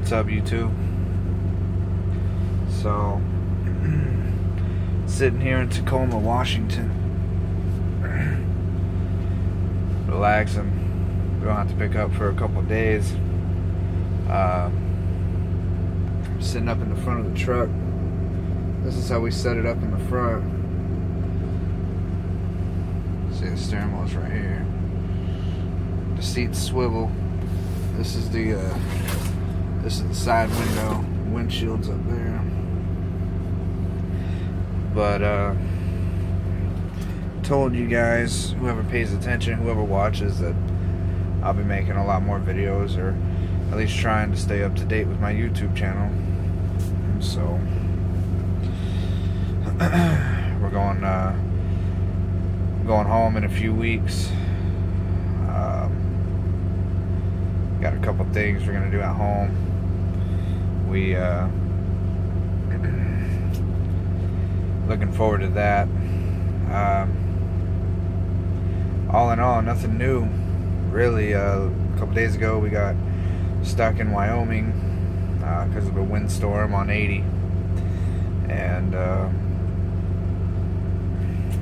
What's up, YouTube? So, sitting here in Tacoma, Washington, relaxing. We don't have to pick up for a couple of days. Sitting up in the front of the truck. This is how we set it up in the front. See, the steering wheel's right here. The seats swivel. This is the side window. Windshield's up there. But told you guys, whoever pays attention, whoever watches, that I'll be making a lot more videos, or at least trying to stay up to date with my YouTube channel. And so we're going home in a few weeks. Got a couple things we're gonna do at home. We looking forward to that. All in all, nothing new really. A couple days ago we got stuck in Wyoming because of a windstorm on 80, and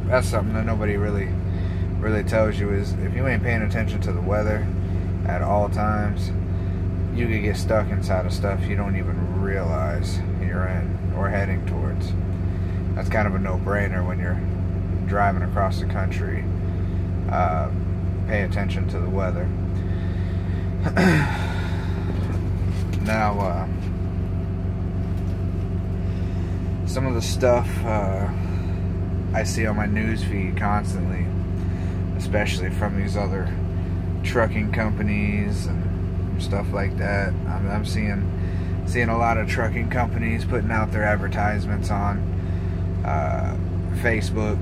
that's something that nobody really tells you, is if you ain't paying attention to the weather at all times, you could get stuck inside of stuff you don't even realize you're in or heading towards. That's kind of a no-brainer when you're driving across the country. Pay attention to the weather. Now, some of the stuff I see on my news feed constantly, especially from these other trucking companies and stuff like that. I'm seeing a lot of trucking companies putting out their advertisements on Facebook,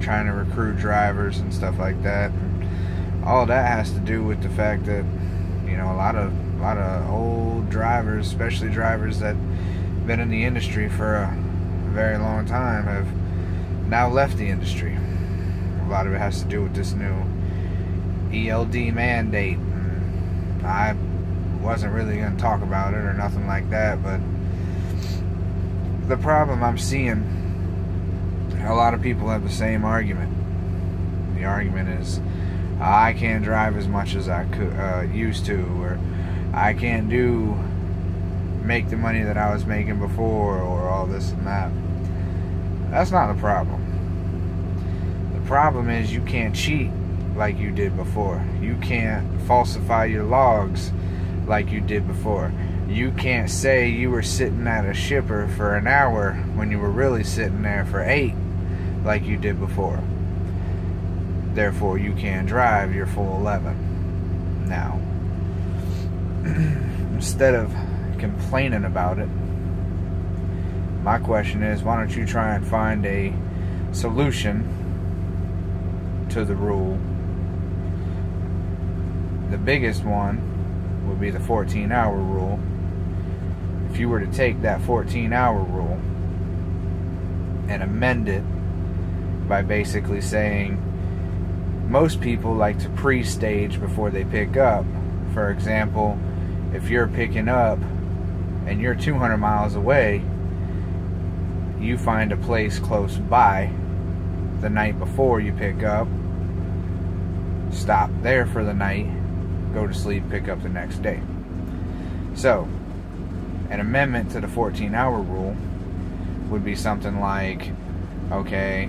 trying to recruit drivers and stuff like that. And all of that has to do with the fact that, you know, a lot of old drivers, especially drivers that have been in the industry for a very long time, have now left the industry. A lot of it has to do with this new ELD mandate. I wasn't really going to talk about it or nothing like that, but the problem I'm seeing, a lot of people have the same argument. The argument is, I can't drive as much as I could used to, or I can't make the money that I was making before, or all this and that. That's not the problem. The problem is you can't cheat like you did before. You can't falsify your logs like you did before. You can't say you were sitting at a shipper for an hour when you were really sitting there for 8 like you did before. Therefore, you can't drive your full 11. Now, instead of complaining about it, my question is, why don't you try and find a solution to the rule? The biggest one would be the 14-hour rule. If you were to take that 14-hour rule and amend it by basically saying, most people like to pre-stage before they pick up. For example, if you're picking up and you're 200 miles away, you find a place close by the night before you pick up, stop there for the night, go to sleep, pick up the next day. So, an amendment to the 14-hour rule would be something like, okay,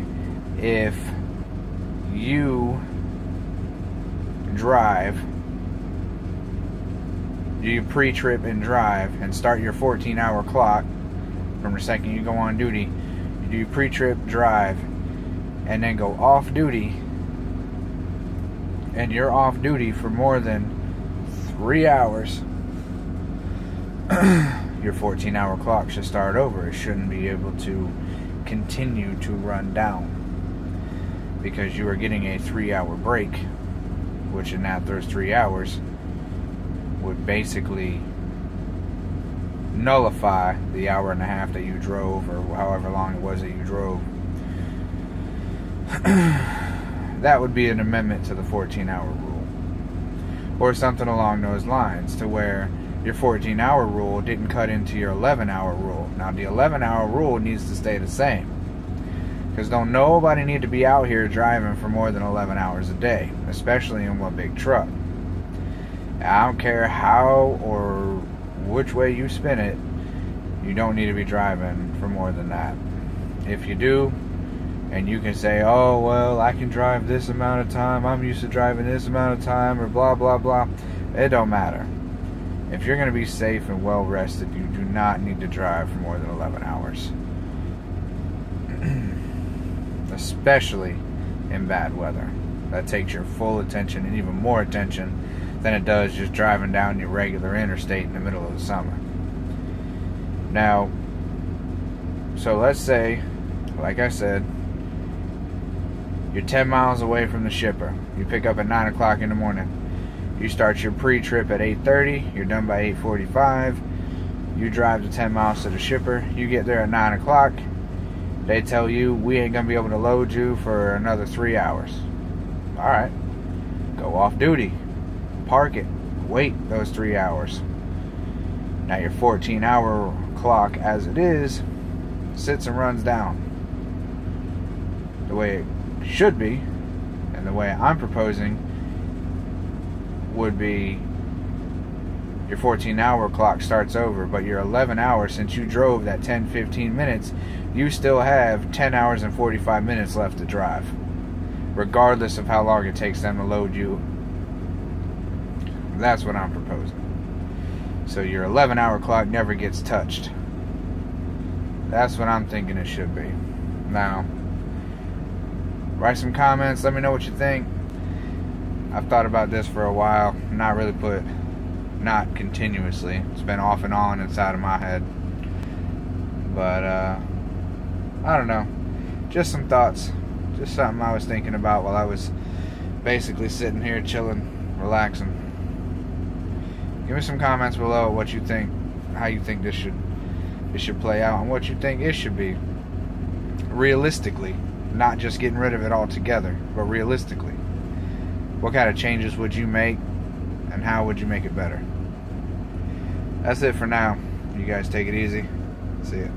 if you drive, you pre-trip and drive and start your 14-hour clock from the second you go on duty, you do pre-trip, drive, and then go off duty, and you're off duty for more than 3 hours, your 14-hour clock should start over. It shouldn't be able to continue to run down, because you are getting a 3-hour break, which in that those 3 hours would basically nullify the hour and a half that you drove, or however long it was that you drove. That would be an amendment to the 14-hour rule, or something along those lines, to where your 14-hour rule didn't cut into your 11-hour rule. Now, the 11-hour rule needs to stay the same. Because don't nobody need to be out here driving for more than 11 hours a day, especially in one big truck. I don't care how or which way you spin it, you don't need to be driving for more than that. If you do, and you can say, oh, well, I can drive this amount of time, I'm used to driving this amount of time, or blah, blah, blah, it don't matter. If you're going to be safe and well rested, you do not need to drive for more than 11 hours. Especially in bad weather. That takes your full attention, and even more attention than it does just driving down your regular interstate in the middle of the summer. Now, so let's say, like I said, you're 10 miles away from the shipper. You pick up at 9 o'clock in the morning. You start your pre-trip at 8:30. You're done by 8:45. You drive the 10 miles to the shipper. You get there at 9 o'clock. They tell you, we ain't going to be able to load you for another 3 hours. Alright. Go off duty. Park it. Wait those 3 hours. Now your 14-hour clock, as it is, sits and runs down. The way it should be, and the way I'm proposing, would be your 14-hour clock starts over, but your 11 hours, since you drove that 10-15 minutes, you still have 10 hours and 45 minutes left to drive, regardless of how long it takes them to load you. That's what I'm proposing. So your 11-hour clock never gets touched. That's what I'm thinking it should be. Now, write some comments, let me know what you think. I've thought about this for a while, not continuously. It's been off and on inside of my head. But, I don't know. Just some thoughts. Just something I was thinking about while I was basically sitting here chilling, relaxing. Give me some comments below what you think, how you think this should play out, and what you think it should be. Realistically. Not just getting rid of it altogether, but realistically. What kind of changes would you make, and how would you make it better? That's it for now. You guys take it easy. See ya.